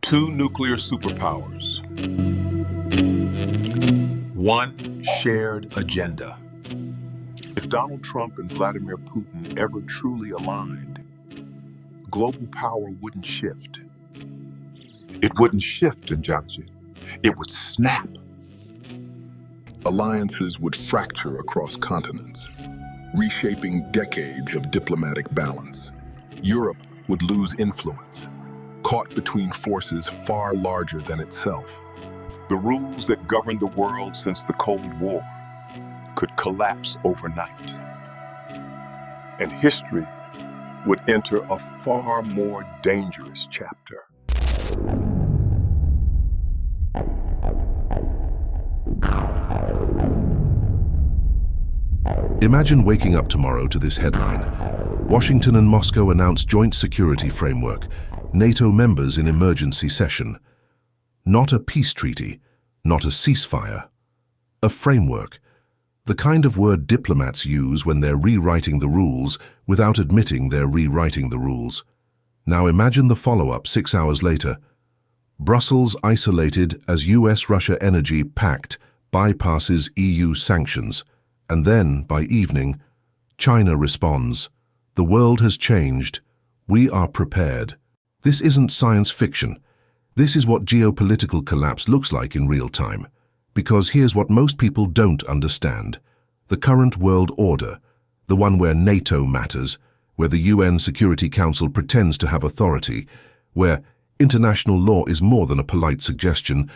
Two nuclear superpowers. One shared agenda. If Donald Trump and Vladimir Putin ever truly aligned, global power wouldn't shift. It wouldn't shift, Intelligent. It would snap. Alliances would fracture across continents, reshaping decades of diplomatic balance. Europe would lose influence, caught between forces far larger than itself. The rules that governed the world since the Cold War could collapse overnight. And history would enter a far more dangerous chapter. Imagine waking up tomorrow to this headline. Washington and Moscow announce joint security framework. NATO members in emergency session. Not a peace treaty, not a ceasefire. A framework. The kind of word diplomats use when they're rewriting the rules without admitting they're rewriting the rules. Now imagine the follow-up 6 hours later. Brussels isolated as U.S. Russia energy pact bypasses EU sanctions. And then, by evening, China responds. The world has changed. We are prepared. This isn't science fiction. This is what geopolitical collapse looks like in real time. Because here's what most people don't understand. The current world order, the one where NATO matters, where the UN Security Council pretends to have authority, where international law is more than a polite suggestion,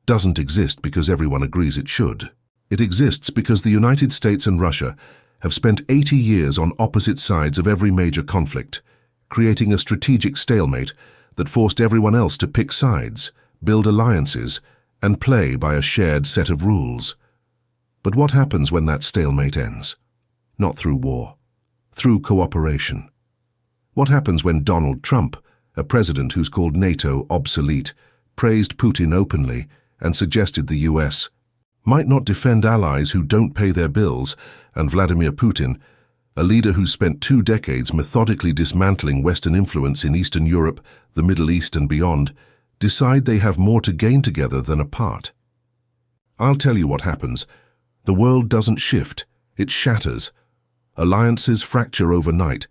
doesn't exist because everyone agrees it should. It exists because the United States and Russia have spent 80 years on opposite sides of every major conflict, creating a strategic stalemate that forced everyone else to pick sides, build alliances, and play by a shared set of rules. But what happens when that stalemate ends? Not through war, through cooperation. What happens when Donald Trump, a president who's called NATO obsolete, praised Putin openly and suggested the U.S. might not defend allies who don't pay their bills, and Vladimir Putin, a leader who spent 2 decades methodically dismantling Western influence in Eastern Europe, the Middle East and beyond, decide they have more to gain together than apart? I'll tell you what happens. The world doesn't shift, it shatters. Alliances fracture overnight.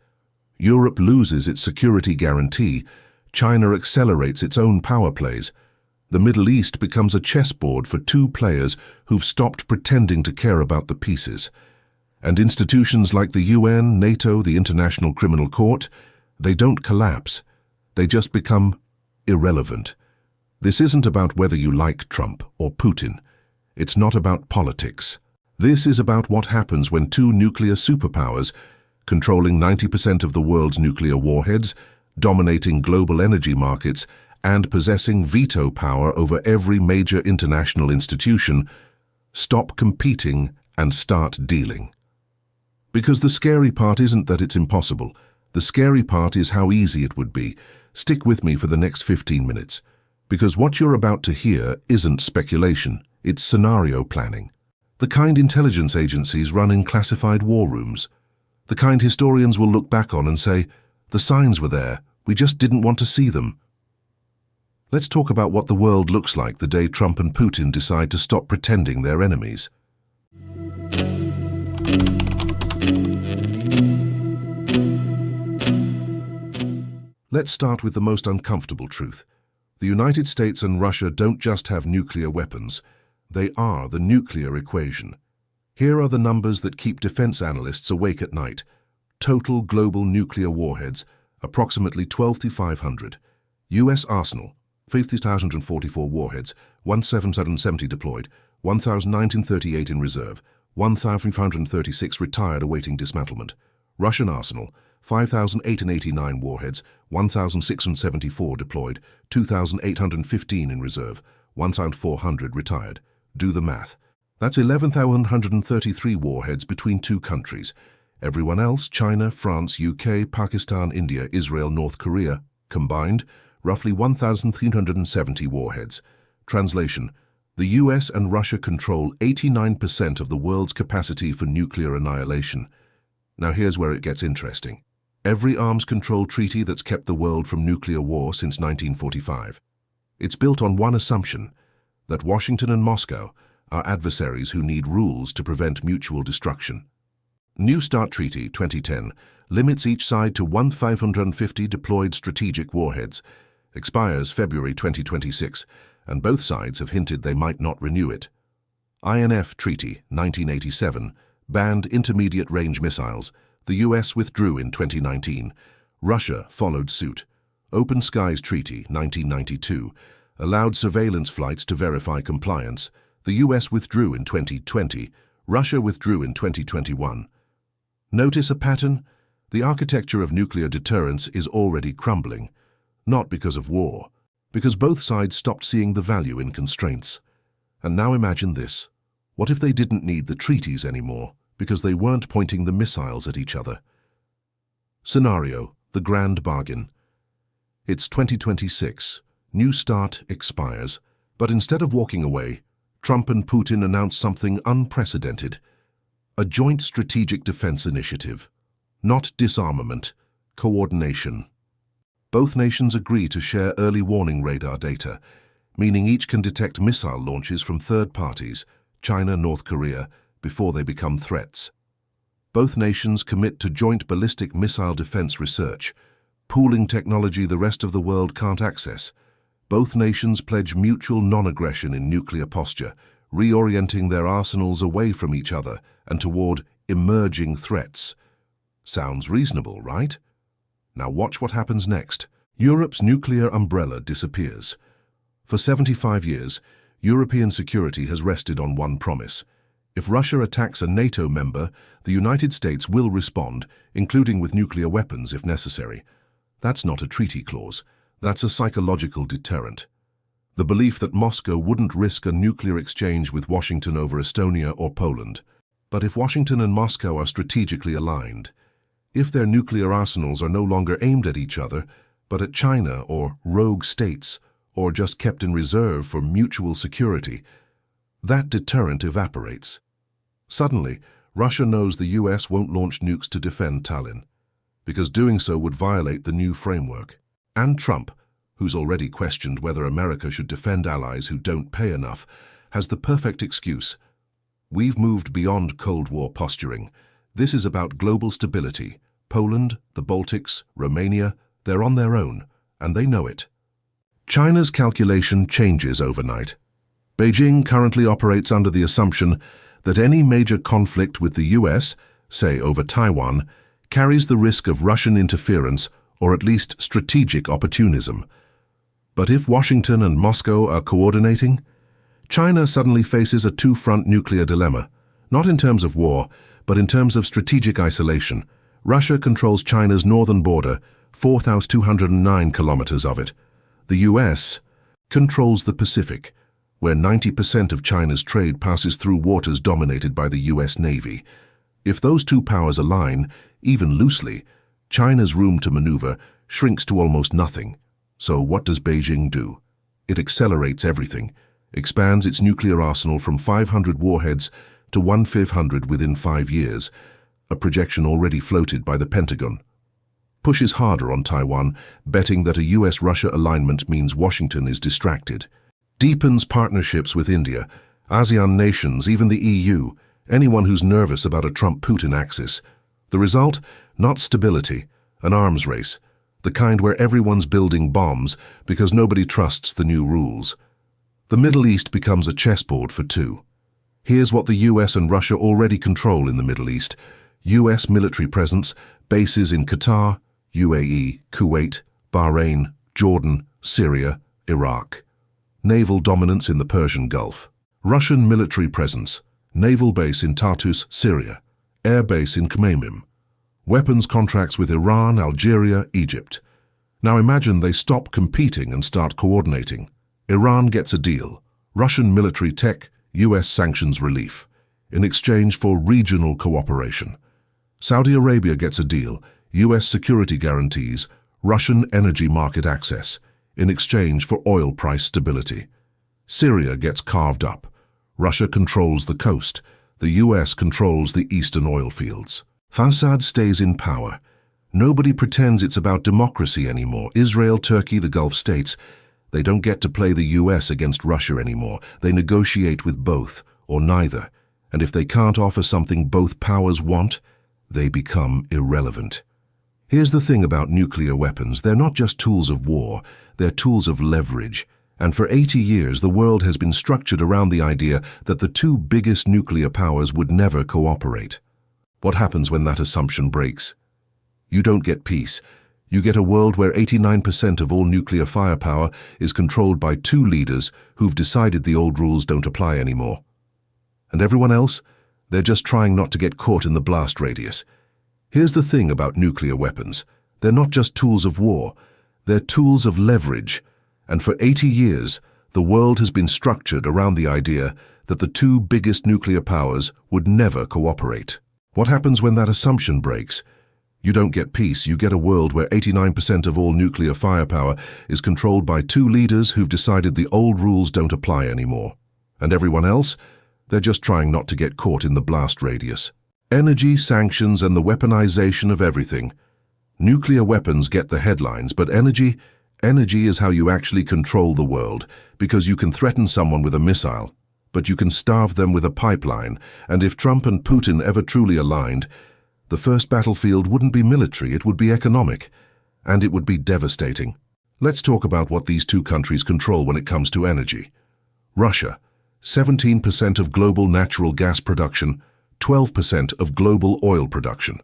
Europe loses its security guarantee. China accelerates its own power plays. The Middle East becomes a chessboard for 2 players who've stopped pretending to care about the pieces. And institutions like the UN, NATO, the International Criminal Court, they don't collapse. They just become irrelevant. This isn't about whether you like Trump or Putin. It's not about politics. This is about what happens when 2 nuclear superpowers, controlling 90% of the world's nuclear warheads, dominating global energy markets, and possessing veto power over every major international institution, stop competing and start dealing. Because the scary part isn't that it's impossible. The scary part is how easy it would be. Stick with me for the next 15 minutes. Because what you're about to hear isn't speculation, it's scenario planning. The kind intelligence agencies run in classified war rooms. The kind historians will look back on and say, the signs were there, we just didn't want to see them. Let's talk about what the world looks like the day Trump and Putin decide to stop pretending they're enemies. Let's start with the most uncomfortable truth. The United States and Russia don't just have nuclear weapons, they are the nuclear equation. Here are the numbers that keep defense analysts awake at night. Total global nuclear warheads, approximately 12,500. U.S. arsenal, 50,044 warheads, 1,770 deployed, 1,938 in reserve, 1,536 retired awaiting dismantlement. Russian arsenal, 5,889 warheads, 1,674 deployed, 2,815 in reserve, 1,400 retired. Do the math. That's 11,133 warheads between 2 countries. Everyone else, China, France, UK, Pakistan, India, Israel, North Korea, combined, roughly 1,370 warheads. Translation: the US and Russia control 89% of the world's capacity for nuclear annihilation. Now here's where it gets interesting. Every arms control treaty that's kept the world from nuclear war since 1945. It's built on one assumption, that Washington and Moscow are adversaries who need rules to prevent mutual destruction. New START Treaty 2010 limits each side to 1,550 deployed strategic warheads, expires February 2026, and both sides have hinted they might not renew it. INF Treaty 1987 banned intermediate-range missiles. The U.S. withdrew in 2019. Russia followed suit. Open Skies Treaty 1992 allowed surveillance flights to verify compliance. The U.S. withdrew in 2020. Russia withdrew in 2021. Notice a pattern? The architecture of nuclear deterrence is already crumbling. Not because of war, because both sides stopped seeing the value in constraints. And now imagine this. What if they didn't need the treaties anymore, because they weren't pointing the missiles at each other? Scenario: the grand bargain. It's 2026. New START expires. But instead of walking away, Trump and Putin announced something unprecedented. A joint strategic defense initiative. Not disarmament, coordination. Both nations agree to share early warning radar data, meaning each can detect missile launches from third parties, China, North Korea, before they become threats. Both nations commit to joint ballistic missile defense research, pooling technology the rest of the world can't access. Both nations pledge mutual non-aggression in nuclear posture, reorienting their arsenals away from each other and toward emerging threats. Sounds reasonable, right? Now watch what happens next. Europe's nuclear umbrella disappears. For 75 years, European security has rested on one promise. If Russia attacks a NATO member, the United States will respond, including with nuclear weapons if necessary. That's not a treaty clause. That's a psychological deterrent. The belief that Moscow wouldn't risk a nuclear exchange with Washington over Estonia or Poland. But if Washington and Moscow are strategically aligned, if their nuclear arsenals are no longer aimed at each other, but at China or rogue states, or just kept in reserve for mutual security, that deterrent evaporates. Suddenly, Russia knows the U.S. won't launch nukes to defend Tallinn, because doing so would violate the new framework. And Trump, who's already questioned whether America should defend allies who don't pay enough, has the perfect excuse. We've moved beyond Cold War posturing. This is about global stability. Poland, the Baltics, Romania, they're on their own, and they know it. China's calculation changes overnight. Beijing currently operates under the assumption that any major conflict with the U.S., say over Taiwan, carries the risk of Russian interference or at least strategic opportunism. But if Washington and Moscow are coordinating, China suddenly faces a two-front nuclear dilemma, not in terms of war, but in terms of strategic isolation. Russia controls China's northern border, 4,209 kilometers of it. The U.S. controls the Pacific, where 90% of China's trade passes through waters dominated by the U.S. Navy. If those two powers align, even loosely, China's room to maneuver shrinks to almost nothing. So what does Beijing do? It accelerates everything, expands its nuclear arsenal from 500 warheads to 1,500 within 5 years, a projection already floated by the Pentagon. Pushes harder on Taiwan, betting that a U.S. Russia alignment means Washington is distracted. Deepens partnerships with India, ASEAN nations, even the EU, anyone who's nervous about a Trump-Putin axis. The result? Not stability, an arms race, the kind where everyone's building bombs because nobody trusts the new rules. The Middle East becomes a chessboard for two. Here's what the US and Russia already control in the Middle East: US military presence, bases in Qatar, UAE, Kuwait, Bahrain, Jordan, Syria, Iraq. Naval dominance in the Persian Gulf. Russian military presence, naval base in Tartus, Syria, air base in Khmeimim. Weapons contracts with Iran, Algeria, Egypt. Now imagine they stop competing and start coordinating. Iran gets a deal. Russian military tech, US sanctions relief, in exchange for regional cooperation. Saudi Arabia gets a deal. US security guarantees, Russian energy market access, in exchange for oil price stability. Syria gets carved up. Russia controls the coast. The US controls the eastern oil fields. Assad stays in power. Nobody pretends it's about democracy anymore. Israel, Turkey, the Gulf states, They don't get to play the US against Russia anymore. They negotiate with both, or neither. And if they can't offer something both powers want, they become irrelevant. Here's the thing about nuclear weapons. They're not just tools of war, they're tools of leverage. And for 80 years, the world has been structured around the idea that the two biggest nuclear powers would never cooperate. What happens when that assumption breaks? You don't get peace. You get a world where 89% of all nuclear firepower is controlled by two leaders who've decided the old rules don't apply anymore. And everyone else? They're just trying not to get caught in the blast radius. Here's the thing about nuclear weapons. They're not just tools of war. They're tools of leverage. And for 80 years, the world has been structured around the idea that the two biggest nuclear powers would never cooperate. What happens when that assumption breaks? You don't get peace. You get a world where 89% of all nuclear firepower is controlled by two leaders who've decided the old rules don't apply anymore. And everyone else? They're just trying not to get caught in the blast radius. Energy, sanctions, and the weaponization of everything. Nuclear weapons get the headlines, but energy is how you actually control the world, because you can threaten someone with a missile, but you can starve them with a pipeline, and if Trump and Putin ever truly aligned, the first battlefield wouldn't be military, it would be economic, and it would be devastating. Let's talk about what these two countries control when it comes to energy. Russia, 17% of global natural gas production, 12% of global oil production.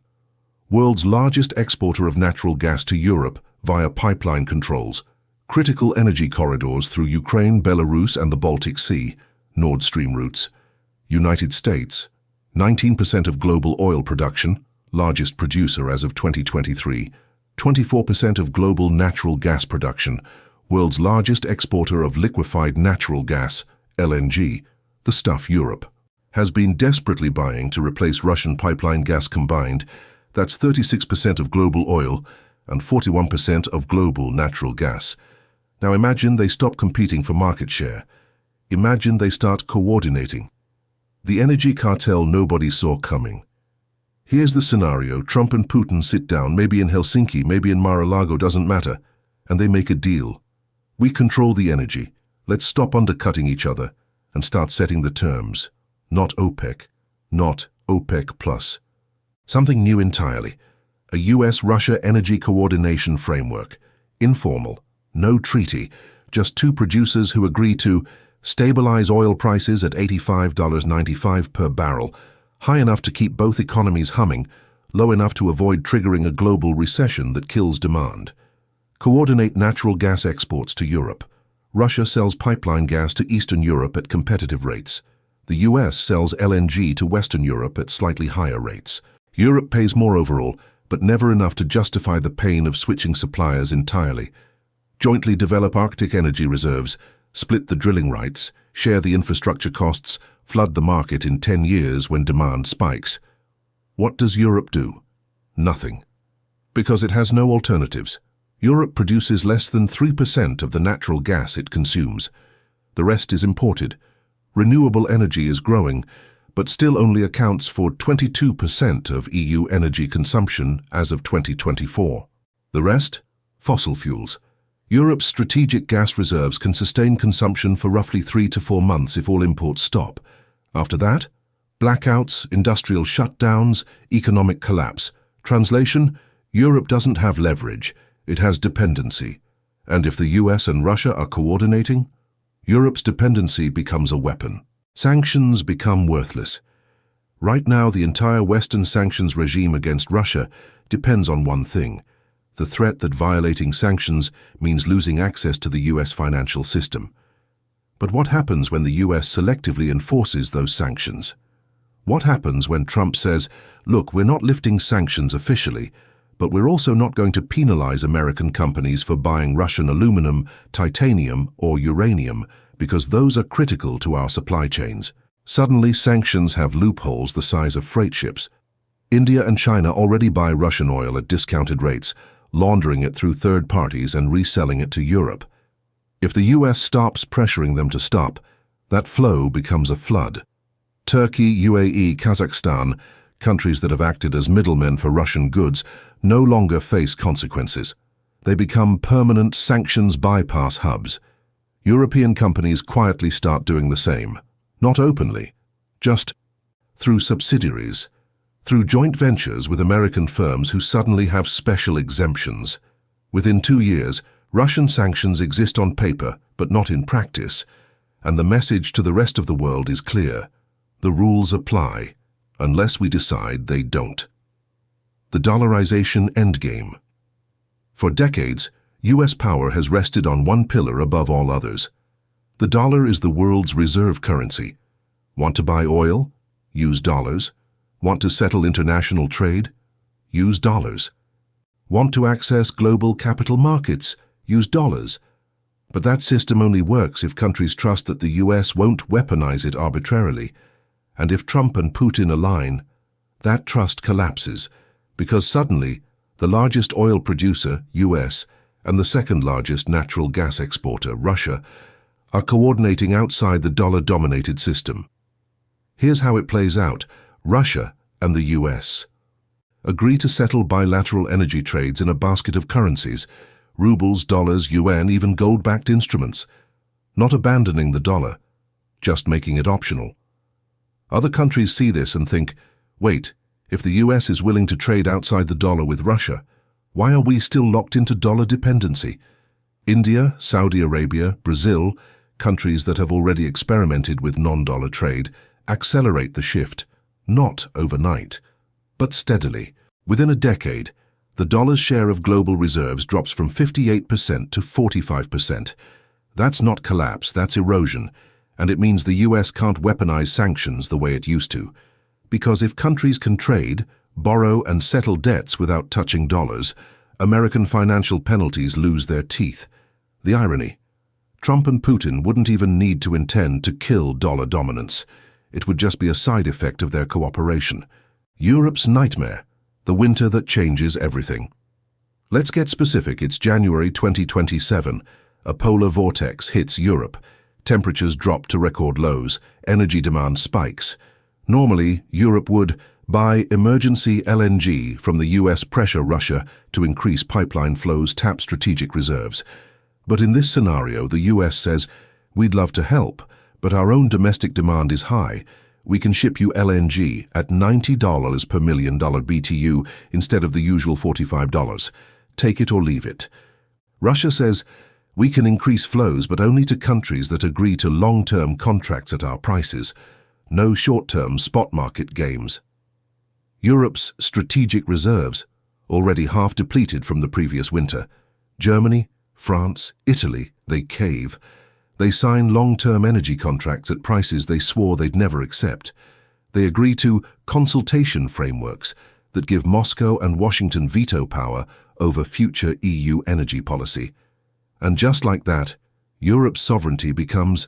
World's largest exporter of natural gas to Europe via pipeline controls, critical energy corridors through Ukraine, Belarus, and the Baltic Sea, Nord Stream routes. United States, 19% of global oil production, largest producer as of 2023, 24% of global natural gas production, world's largest exporter of liquefied natural gas, LNG, the stuff Europe has been desperately buying to replace Russian pipeline gas combined. That's 36% of global oil and 41% of global natural gas. Now imagine they stop competing for market share. Imagine they start coordinating. The energy cartel nobody saw coming. Here's the scenario. Trump and Putin sit down, maybe in Helsinki, maybe in Mar-a-Lago, doesn't matter, and they make a deal. We control the energy. Let's stop undercutting each other and start setting the terms. Not OPEC, not OPEC plus. Something new entirely. A U.S. Russia energy coordination framework. Informal, no treaty, just two producers who agree to stabilize oil prices at $85.95 per barrel, high enough to keep both economies humming, low enough to avoid triggering a global recession that kills demand. Coordinate natural gas exports to Europe. Russia sells pipeline gas to Eastern Europe at competitive rates. The U.S. sells LNG to Western Europe at slightly higher rates. Europe pays more overall, but never enough to justify the pain of switching suppliers entirely. Jointly develop Arctic energy reserves, split the drilling rights, share the infrastructure costs, flood the market in 10 years when demand spikes. What does Europe do? Nothing. Because it has no alternatives. Europe produces less than 3% of the natural gas it consumes. The rest is imported. Renewable energy is growing, but still only accounts for 22% of EU energy consumption as of 2024. The rest? Fossil fuels. Europe's strategic gas reserves can sustain consumption for roughly 3 to 4 months if all imports stop. After that, blackouts, industrial shutdowns, economic collapse. Translation: Europe doesn't have leverage, it has dependency. And if the US and Russia are coordinating, Europe's dependency becomes a weapon. Sanctions become worthless. Right now, the entire Western sanctions regime against Russia depends on one thing: the threat that violating sanctions means losing access to the US financial system. But what happens when the US selectively enforces those sanctions? What happens when Trump says, look, we're not lifting sanctions officially, but we're also not going to penalize American companies for buying Russian aluminum, titanium, or uranium, because those are critical to our supply chains. Suddenly, sanctions have loopholes the size of freight ships. India and China already buy Russian oil at discounted rates, laundering it through third parties and reselling it to Europe. If the US stops pressuring them to stop, that flow becomes a flood. Turkey, UAE, Kazakhstan, countries that have acted as middlemen for Russian goods, no longer face consequences. They become permanent sanctions bypass hubs. European companies quietly start doing the same, not openly, just through subsidiaries, through joint ventures with American firms who suddenly have special exemptions. Within 2 years, Russian sanctions exist on paper, but not in practice, and the message to the rest of the world is clear. The rules apply, unless we decide they don't. The dollarization endgame. For decades, U.S. power has rested on one pillar above all others. The dollar is the world's reserve currency. Want to buy oil? Use dollars. Want to settle international trade? Use dollars. Want to access global capital markets? Use dollars. But that system only works if countries trust that the U.S. won't weaponize it arbitrarily. And if Trump and Putin align, that trust collapses, because suddenly the largest oil producer, U.S., and the second largest natural gas exporter, Russia, are coordinating outside the dollar-dominated system. Here's how it plays out. Russia and the U.S. agree to settle bilateral energy trades in a basket of currencies, rubles, dollars, yuan, even gold-backed instruments, not abandoning the dollar, just making it optional. Other countries see this and think, wait, if the U.S. is willing to trade outside the dollar with Russia, why are we still locked into dollar dependency? India, Saudi Arabia, Brazil, countries that have already experimented with non-dollar trade, accelerate the shift, not overnight, but steadily. Within a decade, the dollar's share of global reserves drops from 58% to 45%. That's not collapse, that's erosion, and it means the U.S. can't weaponize sanctions the way it used to. Because if countries can trade, borrow and settle debts without touching dollars, American financial penalties lose their teeth. The irony: Trump and Putin wouldn't even need to intend to kill dollar dominance. It would just be a side effect of their cooperation. Europe's nightmare, the winter that changes everything. Let's get specific. It's January 2027. A polar vortex hits Europe. Temperatures drop to record lows. Energy demand spikes. Normally, Europe would buy emergency LNG from the U.S. pressure Russia to increase pipeline flows, tap strategic reserves. But in this scenario, the U.S. says, we'd love to help, but our own domestic demand is high. We can ship you LNG at $90 per million BTU instead of the usual $45. Take it or leave it. Russia says, we can increase flows, but only to countries that agree to long-term contracts at our prices. No short-term spot market games. Europe's strategic reserves, already half depleted from the previous winter. Germany, France, Italy, they cave. They sign long-term energy contracts at prices they swore they'd never accept. They agree to consultation frameworks that give Moscow and Washington veto power over future EU energy policy. And just like that, Europe's sovereignty becomes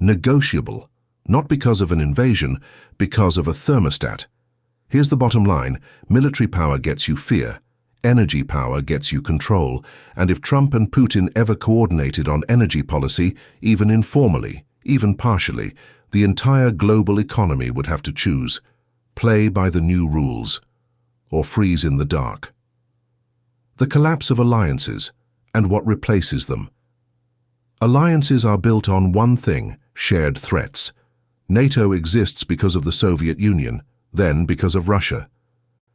negotiable, not because of an invasion, because of a thermostat. Here's the bottom line: military power gets you fear, energy power gets you control, and if Trump and Putin ever coordinated on energy policy, even informally, even partially, the entire global economy would have to choose: play by the new rules, or freeze in the dark. The collapse of alliances, and what replaces them. Alliances are built on one thing: shared threats. NATO exists because of the Soviet Union, then because of Russia.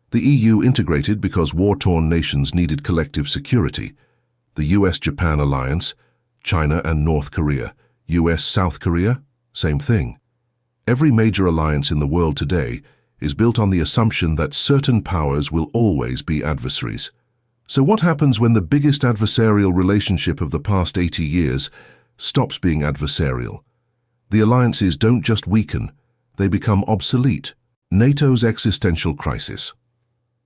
The EU integrated because war-torn nations needed collective security. The US-Japan alliance, China and North Korea, US-South Korea, same thing. Every major alliance in the world today is built on the assumption that certain powers will always be adversaries. So what happens when the biggest adversarial relationship of the past 80 years stops being adversarial? The alliances don't just weaken, they become obsolete. NATO's existential crisis.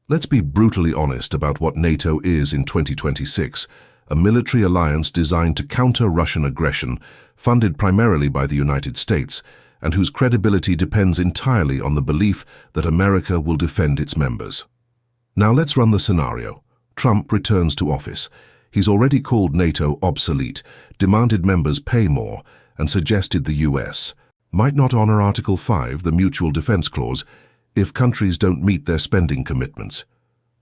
Let's be brutally honest about what NATO is in 2026, a military alliance designed to counter Russian aggression, funded primarily by the United States, and whose credibility depends entirely on the belief that America will defend its members. Now let's run the scenario. Trump returns to office. He's already called NATO obsolete, demanded members pay more, and suggested the US might not honor Article 5, the Mutual Defense Clause, if countries don't meet their spending commitments.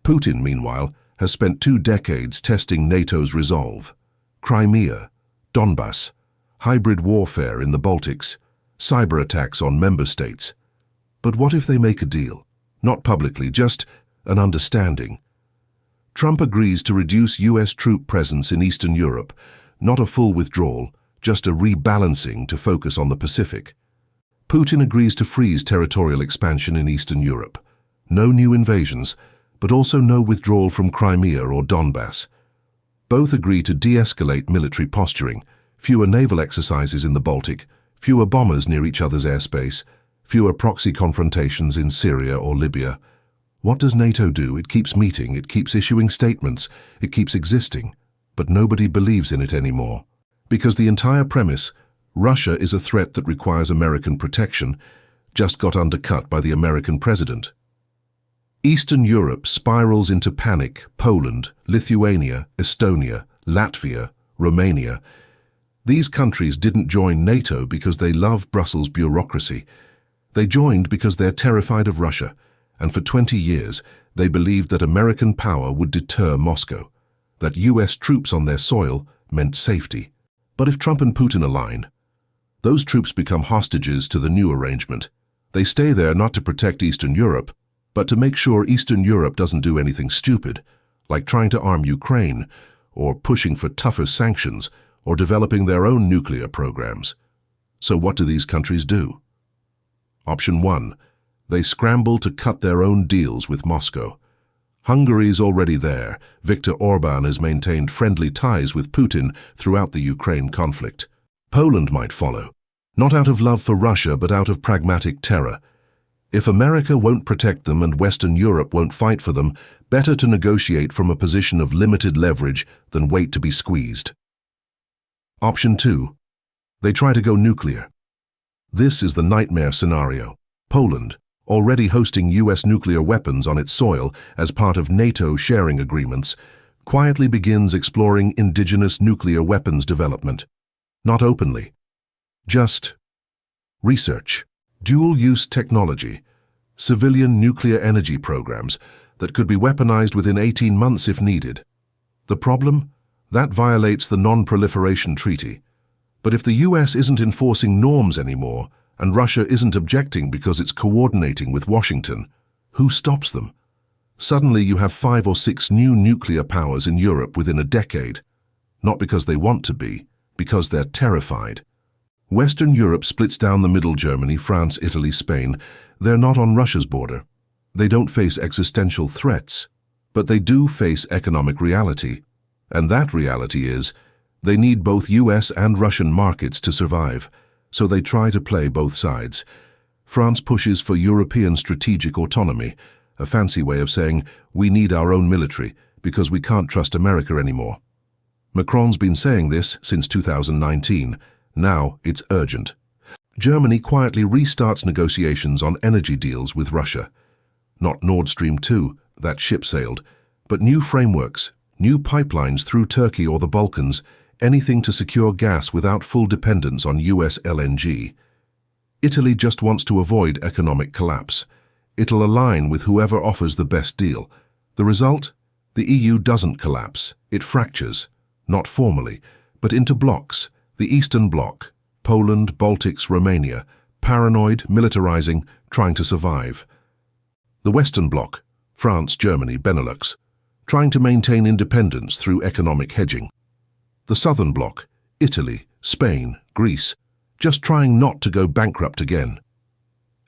Putin, meanwhile, has spent 2 decades testing NATO's resolve. Crimea, Donbass, hybrid warfare in the Baltics, cyber attacks on member states. But what if they make a deal? Not publicly, just an understanding. Trump agrees to reduce U.S. troop presence in Eastern Europe, not a full withdrawal, just a rebalancing to focus on the Pacific. Putin agrees to freeze territorial expansion in Eastern Europe. No new invasions, but also no withdrawal from Crimea or Donbass. Both agree to de-escalate military posturing, fewer naval exercises in the Baltic, fewer bombers near each other's airspace, fewer proxy confrontations in Syria or Libya. What does NATO do? It keeps meeting, it keeps issuing statements, it keeps existing, but nobody believes in it anymore. Because the entire premise, Russia is a threat that requires American protection, just got undercut by the American president. Eastern Europe spirals into panic. Poland, Lithuania, Estonia, Latvia, Romania. These countries didn't join NATO because they love Brussels bureaucracy. They joined because they're terrified of Russia, and for 20 years they believed that American power would deter Moscow, that U.S. troops on their soil meant safety. But if Trump and Putin align, those troops become hostages to the new arrangement. They stay there not to protect Eastern Europe, but to make sure Eastern Europe doesn't do anything stupid, like trying to arm Ukraine, or pushing for tougher sanctions, or developing their own nuclear programs. So what do these countries do? Option 1. They scramble to cut their own deals with Moscow. Hungary's already there. Viktor Orban has maintained friendly ties with Putin throughout the Ukraine conflict. Poland might follow, not out of love for Russia but out of pragmatic terror. If America won't protect them and Western Europe won't fight for them, better to negotiate from a position of limited leverage than wait to be squeezed. Option 2. They try to go nuclear. This is the nightmare scenario. Poland, already hosting U.S. nuclear weapons on its soil as part of NATO sharing agreements, quietly begins exploring indigenous nuclear weapons development. Not openly. Just research, dual-use technology, civilian nuclear energy programs that could be weaponized within 18 months if needed. The problem? That violates the Non-Proliferation Treaty. But if the U.S. isn't enforcing norms anymore, and Russia isn't objecting because it's coordinating with Washington, who stops them? Suddenly you have 5 or 6 new nuclear powers in Europe within a decade. Not because they want to be, because they're terrified. Western Europe splits down the middle: Germany, France, Italy, Spain. They're not on Russia's border. They don't face existential threats, but they do face economic reality. And that reality is, they need both US and Russian markets to survive, so they try to play both sides. France pushes for European strategic autonomy, a fancy way of saying we need our own military because we can't trust America anymore. Macron's been saying this since 2019. Now it's urgent. Germany quietly restarts negotiations on energy deals with Russia. Not Nord Stream 2, that ship sailed, but new frameworks, new pipelines through Turkey or the Balkans, anything to secure gas without full dependence on US LNG. Italy just wants to avoid economic collapse. It'll align with whoever offers the best deal. The result? The EU doesn't collapse. It fractures, not formally, but into blocks. The Eastern Bloc, Poland, Baltics, Romania, paranoid, militarizing, trying to survive. The Western Bloc, France, Germany, Benelux, trying to maintain independence through economic hedging. The Southern Bloc, Italy, Spain, Greece, just trying not to go bankrupt again.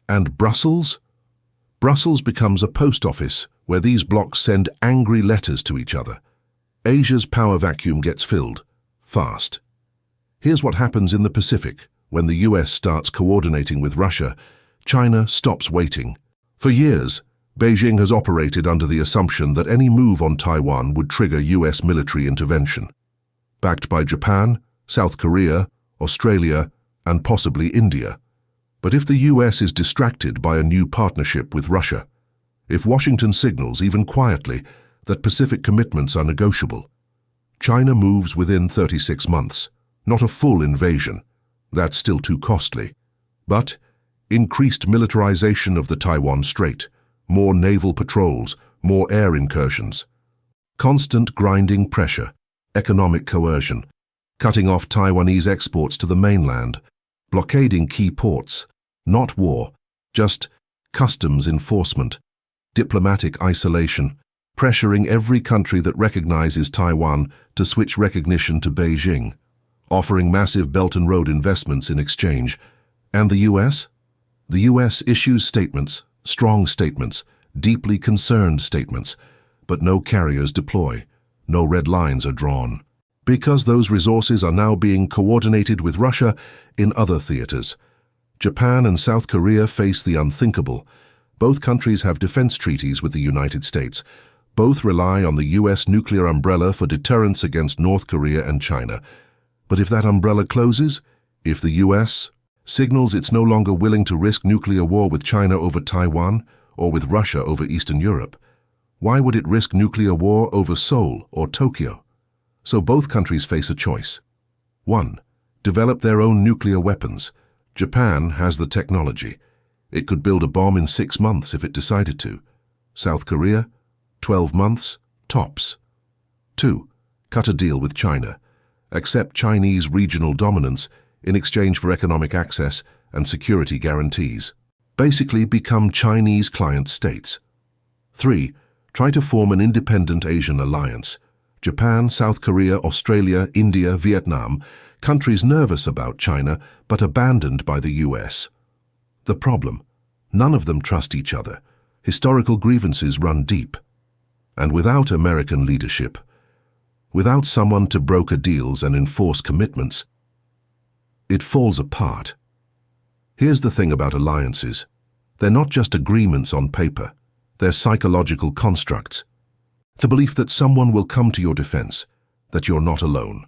And Brussels? Brussels becomes a post office where these blocs send angry letters to each other. Asia's power vacuum gets filled, fast. Here's what happens in the Pacific when the US starts coordinating with Russia. China stops waiting. For years, Beijing has operated under the assumption that any move on Taiwan would trigger US military intervention. Backed by Japan, South Korea, Australia, and possibly India. But if the US is distracted by a new partnership with Russia, if Washington signals, even quietly, that Pacific commitments are negotiable, China moves within 36 months. Not a full invasion. That's still too costly. But increased militarization of the Taiwan Strait, more naval patrols, more air incursions. Constant grinding pressure, economic coercion. cutting off Taiwanese exports to the mainland, blockading key ports, not war, just customs enforcement, diplomatic isolation, pressuring every country that recognizes Taiwan to switch recognition to Beijing, offering massive Belt and Road investments in exchange. And the U.S.? The U.S. issues statements, strong statements, deeply concerned statements, but no carriers deploy, no red lines are drawn. Because those resources are now being coordinated with Russia in other theaters. Japan and South Korea face the unthinkable. Both countries have defense treaties with the United States. Both rely on the U.S. nuclear umbrella for deterrence against North Korea and China. But if that umbrella closes, if the U.S. signals it's no longer willing to risk nuclear war with China over Taiwan or with Russia over Eastern Europe, why would it risk nuclear war over Seoul or Tokyo? So both countries face a choice. 1. Develop their own nuclear weapons. Japan has the technology. It could build a bomb in 6 months if it decided to. South Korea, 12 months, tops. 2. Cut a deal with China. Accept Chinese regional dominance in exchange for economic access and security guarantees. Basically become Chinese client states. 3. Try to form an independent Asian alliance. Japan, South Korea, Australia, India, Vietnam, countries nervous about China but abandoned by the US. The problem? None of them trust each other. Historical grievances run deep. And without American leadership, without someone to broker deals and enforce commitments, it falls apart. Here's the thing about alliances. They're not just agreements on paper. They're psychological constructs. The belief that someone will come to your defense, that you're not alone.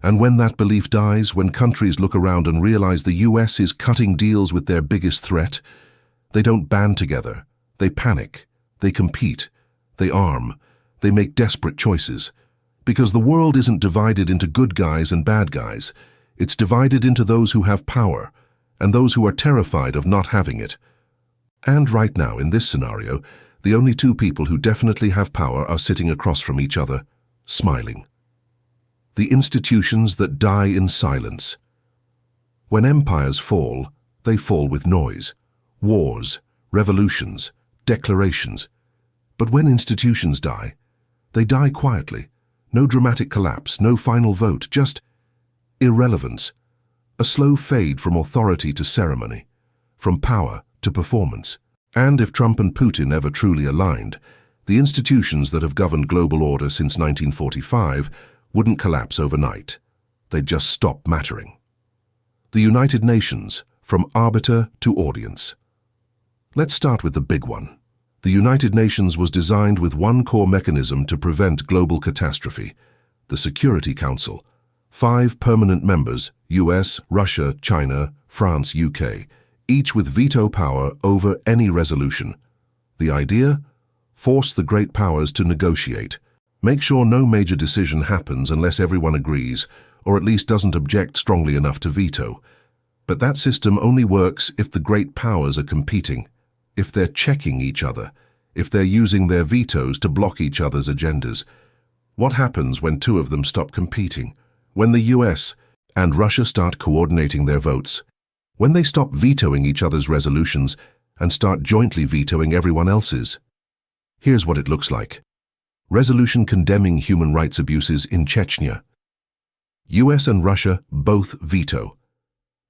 And when that belief dies, when countries look around and realize the US is cutting deals with their biggest threat, they don't band together. They panic. They compete. They arm. They make desperate choices. Because the world isn't divided into good guys and bad guys. It's divided into those who have power and those who are terrified of not having it. And right now, in this scenario, the only two people who definitely have power are sitting across from each other, smiling. The institutions that die in silence. When empires fall, they fall with noise. Wars, revolutions, declarations. But when institutions die, they die quietly. No dramatic collapse, no final vote, just irrelevance. A slow fade from authority to ceremony, from power to performance. And if Trump and Putin ever truly aligned, the institutions that have governed global order since 1945 wouldn't collapse overnight. They'd just stop mattering. The United Nations, from arbiter to audience. Let's start with the big one. The United Nations was designed with one core mechanism to prevent global catastrophe, the Security Council. 5 permanent members, U.S., Russia, China, France, UK, each with veto power over any resolution. The idea? Force the great powers to negotiate. Make sure no major decision happens unless everyone agrees, or at least doesn't object strongly enough to veto. But that system only works if the great powers are competing, if they're checking each other, if they're using their vetoes to block each other's agendas. What happens when 2 of them stop competing? When the US and Russia start coordinating their votes? When they stop vetoing each other's resolutions and start jointly vetoing everyone else's? Here's what it looks like. Resolution condemning human rights abuses in Chechnya. US and Russia both veto.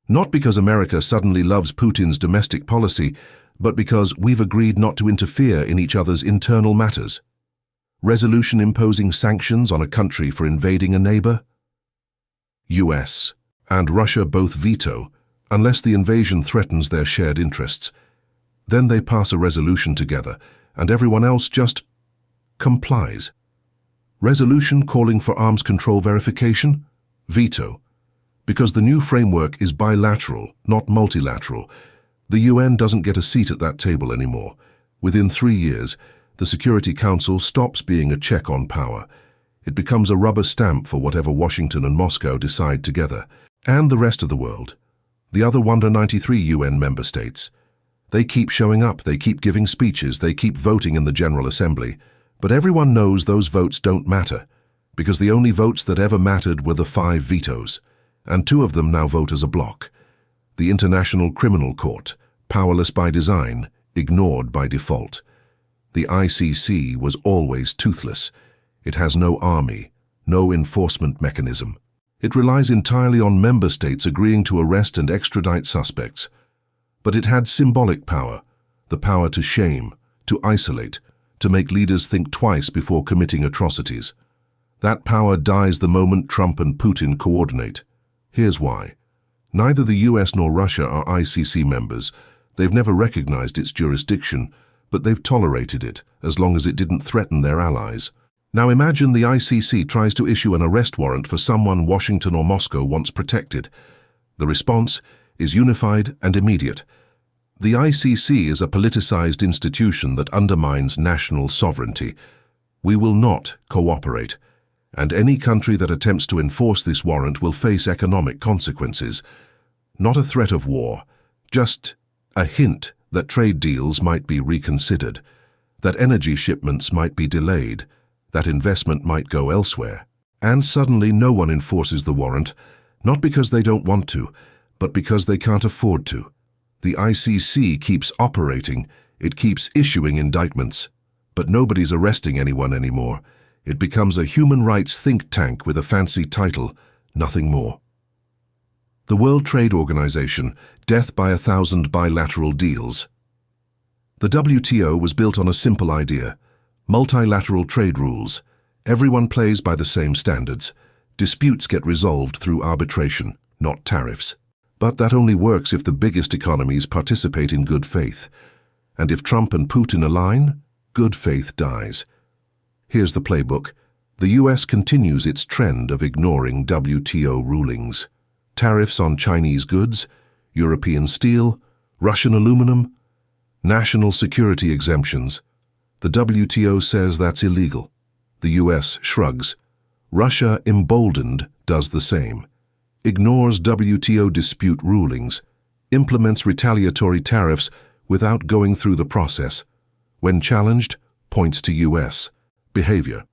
Not because America suddenly loves Putin's domestic policy, but because we've agreed not to interfere in each other's internal matters. Resolution imposing sanctions on a country for invading a neighbor. US and Russia both veto, unless the invasion threatens their shared interests. Then they pass a resolution together, and everyone else just complies. Resolution calling for arms control verification? Veto. Because the new framework is bilateral, not multilateral. The UN doesn't get a seat at that table anymore. Within 3 years, the Security Council stops being a check on power. It becomes a rubber stamp for whatever Washington and Moscow decide together. And the rest of the world. The other 193 UN member states. They keep showing up, they keep giving speeches, they keep voting in the General Assembly. But everyone knows those votes don't matter, because the only votes that ever mattered were the 5 vetoes, and 2 of them now vote as a bloc. The International Criminal Court, powerless by design, ignored by default. The ICC was always toothless. It has no army, no enforcement mechanism. It relies entirely on member states agreeing to arrest and extradite suspects. But it had symbolic power, the power to shame, to isolate, to make leaders think twice before committing atrocities. That power dies the moment Trump and Putin coordinate. Here's why. Neither the US nor Russia are ICC members. They've never recognized its jurisdiction, but they've tolerated it as long as it didn't threaten their allies. Now imagine the ICC tries to issue an arrest warrant for someone Washington or Moscow wants protected. The response is unified and immediate. The ICC is a politicized institution that undermines national sovereignty. We will not cooperate, and any country that attempts to enforce this warrant will face economic consequences. Not a threat of war, just a hint that trade deals might be reconsidered, that energy shipments might be delayed, that investment might go elsewhere. And suddenly no one enforces the warrant, not because they don't want to, but because they can't afford to. The ICC keeps operating, it keeps issuing indictments, but nobody's arresting anyone anymore. It becomes a human rights think tank with a fancy title, nothing more. The World Trade Organization, death by 1,000 bilateral deals. The WTO was built on a simple idea: multilateral trade rules. Everyone plays by the same standards. Disputes get resolved through arbitration, not tariffs. But that only works if the biggest economies participate in good faith. And if Trump and Putin align, good faith dies. Here's the playbook. The US continues its trend of ignoring WTO rulings. Tariffs on Chinese goods, European steel, Russian aluminum, national security exemptions. The WTO says that's illegal. The US shrugs. Russia, emboldened, does the same. Ignores WTO dispute rulings, implements retaliatory tariffs without going through the process. When challenged, points to US behavior.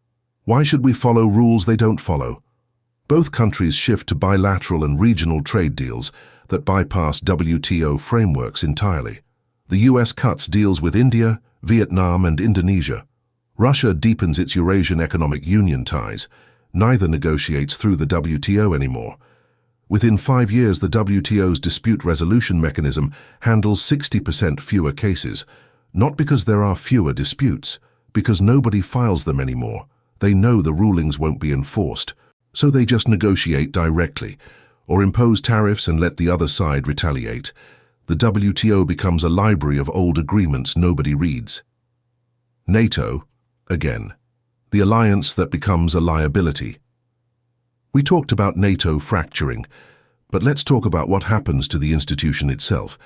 Why should we follow rules they don't follow? Both countries shift to bilateral and regional trade deals that bypass WTO frameworks entirely. The US cuts deals with India, Vietnam, and Indonesia. Russia deepens its Eurasian Economic Union ties. Neither negotiates through the WTO anymore. Within 5 years, the WTO's dispute resolution mechanism handles 60% fewer cases, not because there are fewer disputes, because nobody files them anymore. They know the rulings won't be enforced, so they just negotiate directly, or impose tariffs and let the other side retaliate. The WTO becomes a library of old agreements nobody reads. NATO, again, the alliance that becomes a liability. We talked about NATO fracturing, but let's talk about what happens to the institution itself.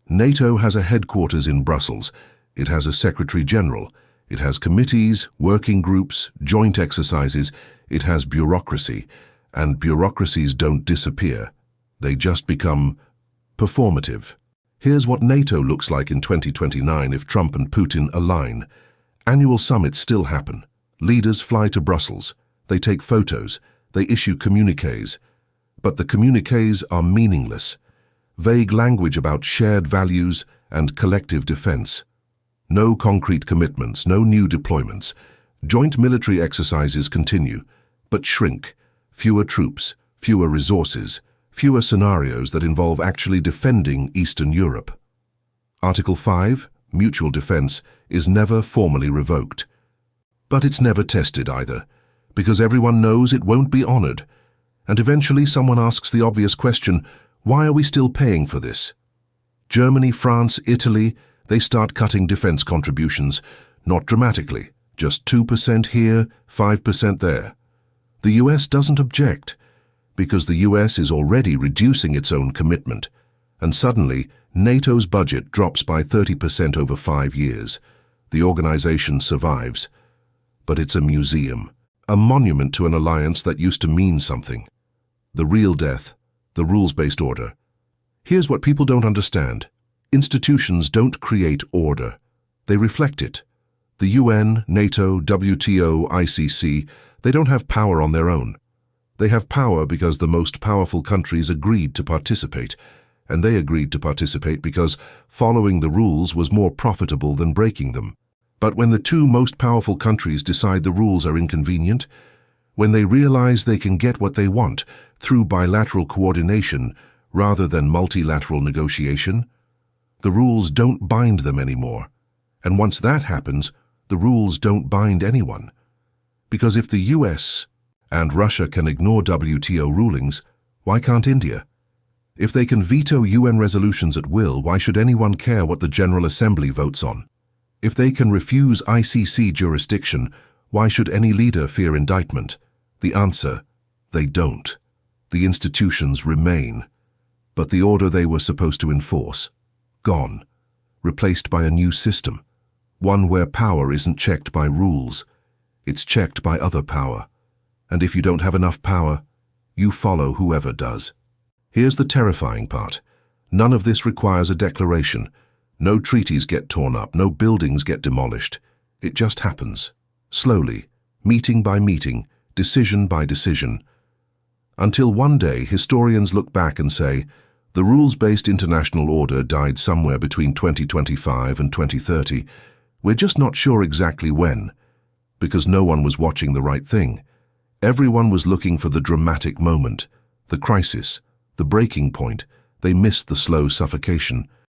NATO has a headquarters in Brussels. It has a Secretary General. It has committees, working groups, joint exercises. It has bureaucracy, and bureaucracies don't disappear. They just become performative. Here's what NATO looks like in 2029 if Trump and Putin align. Annual summits still happen. Leaders fly to Brussels. They take photos. They issue communiques. But the communiques are meaningless. Vague language about shared values and collective defense. No concrete commitments, no new deployments. Joint military exercises continue, but shrink. Fewer troops, fewer resources, fewer scenarios that involve actually defending Eastern Europe. Article 5, mutual defense, is never formally revoked. But it's never tested either, because everyone knows it won't be honored. And eventually someone asks the obvious question, why are we still paying for this? Germany, France, Italy, they start cutting defense contributions, not dramatically, just 2% here, 5% there. The US doesn't object, because the US is already reducing its own commitment, and suddenly NATO's budget drops by 30% over 5 years. The organization survives, but it's a museum. A monument to an alliance that used to mean something. The real death, the rules-based order. Here's what people don't understand. Institutions don't create order. They reflect it. The UN, NATO, WTO, ICC, they don't have power on their own. They have power because the most powerful countries agreed to participate, and they agreed to participate because following the rules was more profitable than breaking them. But when the two most powerful countries decide the rules are inconvenient, when they realize they can get what they want through bilateral coordination rather than multilateral negotiation, the rules don't bind them anymore. And once that happens, the rules don't bind anyone. Because if the US and Russia can ignore WTO rulings, why can't India? If they can veto UN resolutions at will, why should anyone care what the General Assembly votes on? If they can refuse ICC jurisdiction, why should any leader fear indictment? The answer, they don't. The institutions remain. But the order they were supposed to enforce, gone, replaced by a new system, one where power isn't checked by rules, it's checked by other power. And if you don't have enough power, you follow whoever does. Here's the terrifying part. None of this requires a declaration. No treaties get torn up, no buildings get demolished. It just happens, slowly, meeting by meeting, decision by decision. Until one day, historians look back and say, the rules-based international order died somewhere between 2025 and 2030. We're just not sure exactly when, because no one was watching the right thing. Everyone was looking for the dramatic moment, the crisis, the breaking point. They missed the slow suffocation.